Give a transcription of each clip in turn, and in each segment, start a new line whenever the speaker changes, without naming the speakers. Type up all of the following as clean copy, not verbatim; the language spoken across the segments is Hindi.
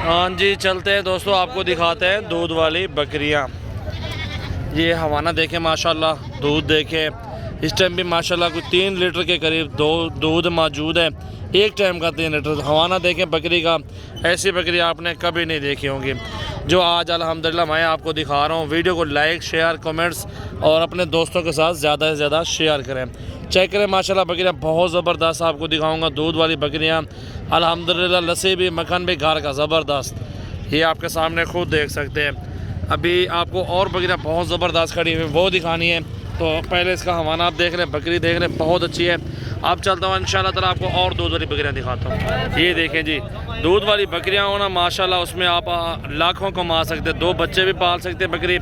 हाँ जी, चलते हैं दोस्तों, आपको दिखाते हैं दूध वाली बकरियाँ। ये हवाना देखें माशाल्लाह, दूध देखें इस टाइम भी माशाल्लाह कुछ 3 लीटर के करीब दूध मौजूद है। एक टाइम का 3 लीटर हवाना देखें बकरी का। ऐसी बकरी आपने कभी नहीं देखी होंगी जो आज अल्हम्दुलिल्लाह मैं आपको दिखा रहा हूँ। वीडियो को लाइक शेयर कमेंट्स और अपने दोस्तों के साथ ज़्यादा से ज़्यादा शेयर करें। चेक करें माशाल्लाह बकरियाँ बहुत ज़बरदस्त आपको दिखाऊंगा। दूध वाली बकरियाँ अल्हम्दुलिल्लाह, लस्सी भी मक्खन भी घर का ज़बरदस्त। ये आपके सामने खुद देख सकते हैं। अभी आपको और बकरियाँ बहुत ज़बरदस्त खड़ी हुई वो दिखानी है, तो पहले इसका हवाना आप देख लें, बकरी देख लें, बहुत अच्छी है। आप चलता हूँ इंशाल्लाह ताला आपको और दूध वाली बकरियाँ दिखाता हूँ। ये देखें जी, दूध वाली बकरियाँ होना माशाल्लाह, उसमें आप लाखों कमा सकते हैं, 2 बच्चे भी पाल सकते हैं बकरी,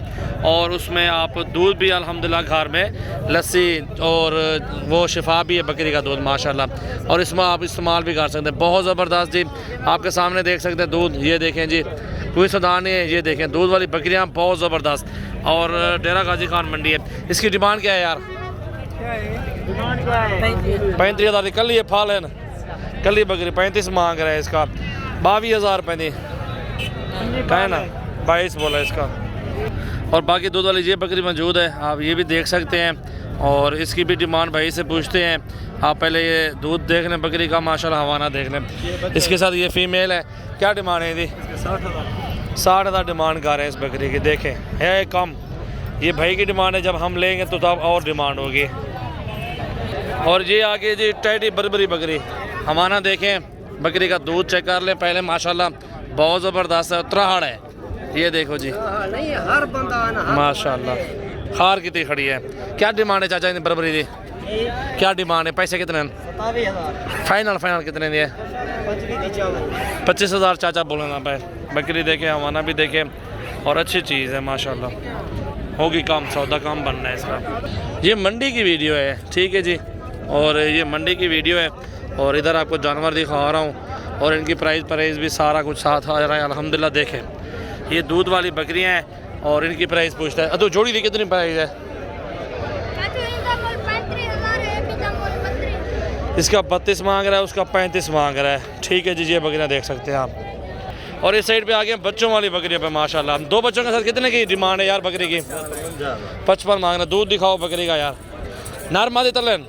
और उसमें आप दूध भी अल्हम्दुलिल्लाह घर में लस्सी और वो शिफा भी है बकरी का दूध माशाल्लाह, और इसमें आप इस्तेमाल भी कर सकते हैं। बहुत ज़बरदस्त जी, आपके सामने देख सकते हैं दूध। ये देखें जी, कोई सदा नहीं है। ये देखें दूध वाली बकरियाँ बहुत ज़बरदस्त, और डेरा गाजी खान मंडी है। इसकी डिमांड क्या है यार? 35,000 कल ये फाल है ना, कल ही बकरी 35 मांग रहा है इसका। 22,000 35 का है ना, 22 बोला इसका। और बाकी दूध वाली ये बकरी मौजूद है, आप ये भी देख सकते हैं, और इसकी भी डिमांड भाई से पूछते हैं। आप पहले ये दूध देख लें बकरी का माशाल्लाह, हवाना देख लें। इसके साथ ये फीमेल है, क्या डिमांड है जी? 60,000 डिमांड कर रहे हैं इस बकरी की। देखें है कम, ये भाई की डिमांड है, जब हम लेंगे तो तब और डिमांड होगी। और ये आगे जी टैडी बरबरी बकरी हमारा देखें, बकरी का दूध चेक कर लें पहले माशाल्लाह, बहुत ज़बरदस्त है, त्रहाड़ है। ये देखो जी
नहीं, हर बंदा
माशाल्लाह, खार कितनी खड़ी है। क्या डिमांड है चाचा बरबरी जी? क्या डिमांड है? पैसे कितने फाइनल कितने दिए? 25,000 चाचा बोले ना भाई। बकरी देखे, हवाना भी देखे, और अच्छी चीज़ है माशाल्लाह, होगी कम, सौदा कम बनना है इसका। ये मंडी की वीडियो है, ठीक है जी, और ये मंडी की वीडियो है, और इधर आपको जानवर दिखा रहा हूँ, और इनकी प्राइस भी सारा कुछ साथ आ रहा है अल्हम्दुलिल्लाह। देखें ये दूध वाली बकरियाँ हैं, और इनकी प्राइस पूछता है। तो जोड़ी की कितनी प्राइस है इसका? 32 मांग रहा है, उसका 35 मांग रहा है। ठीक है जी, ये बकरियाँ देख सकते हैं आप। और इस साइड पे आ गए बच्चों वाली बकरियाँ पे माशाल्लाह। 2 बच्चों के साथ कितने की डिमांड है यार बकरी की? 55 मांग रहा है। दूध दिखाओ बकरी का यार, नर मादी तलन,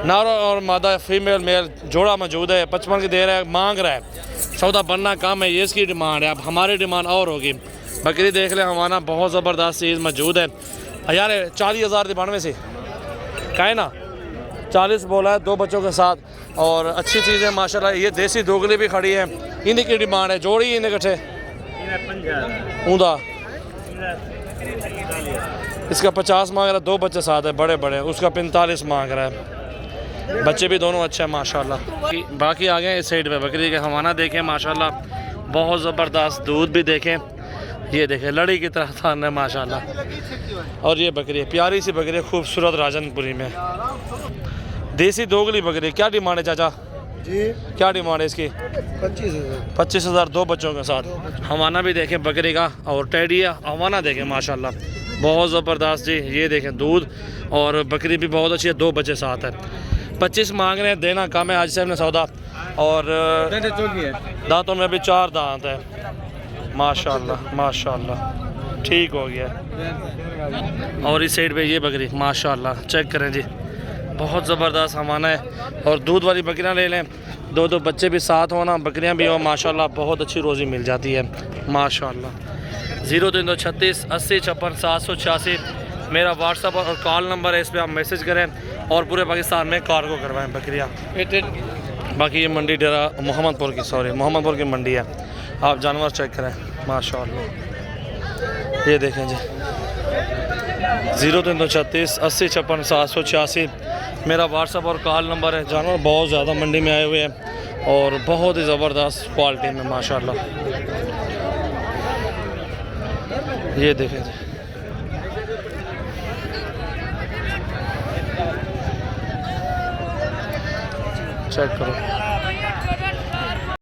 नर और मादा फीमेल मेल जोड़ा मौजूद है। 55 की दे रहा है, मांग रहा है, सौदा बनना कम है, ये इसकी डिमांड है। अब हमारी डिमांड और होगी। बकरी देख लें, हमारा बहुत ज़बरदस्त चीज़ मौजूद है यार। 40,000 92 से का है ना, 40 बोला है, 2 बच्चों के साथ, और अच्छी चीज़ है माशाल्लाह। ये देसी दोगली भी खड़ी है, इन्हीं की डिमांड है। जोड़ी इन्हें कट्ठे ऊँधा, इसका 50 मांग रहा है, 2 बच्चे साथ है बड़े बड़े, उसका 45 मांग रहा है। बच्चे भी दोनों अच्छे हैं माशाल्लाह। बाकी आ गए इस साइड पे बकरी के हवाना देखें माशाल्लाह, बहुत ज़बरदस्त दूध भी देखें। ये देखें लड़ी की तरह थान है माशाल्लाह। और ये बकरी प्यारी सी बकरी, खूबसूरत राजनपुरी में देसी दोगली बकरी। क्या डिमांड है चाचा
जी?
क्या डिमांड है इसकी?
25,000
2 बच्चों के साथ। हवाना भी देखें बकरी का, और टैडी हवाना देखें माशाल्लाह, बहुत ज़बरदस्त जी। ये देखें दूध, और बकरी भी बहुत अच्छी है, 2 बच्चे साथ है। 25 मांग रहे हैं, देना कम है आज से हमने सौदा। और दांतों में अभी 4 दांत है माशाल्लाह माशाल्लाह, ठीक हो गया। और इस साइड पे ये बकरी माशाल्लाह चेक करें जी, बहुत ज़बरदस्त हमारा है। और दूध वाली बकरियाँ ले लें, 2 बच्चे भी साथ होना, बकरियाँ भी हो माशाल्लाह, बहुत अच्छी रोज़ी मिल जाती है माशाल्लाह। 0336 80 56 786 मेरा व्हाट्सअप और कॉल नंबर है, इस पर आप मैसेज करें, और पूरे पाकिस्तान में कार्गो करवाएं बकरियाँ। बाकी ये मंडी डेरा मोहम्मदपुर की मंडी है। आप जानवर चेक करें माशाल्लाह। ये देखें जी, 0336 80 56 786 मेरा व्हाट्सअप और कॉल नंबर है। जानवर बहुत ज़्यादा मंडी में आए हुए हैं, और बहुत ही ज़बरदस्त क्वालिटी में माशाल्लाह। ये देखें जी, चेक करो।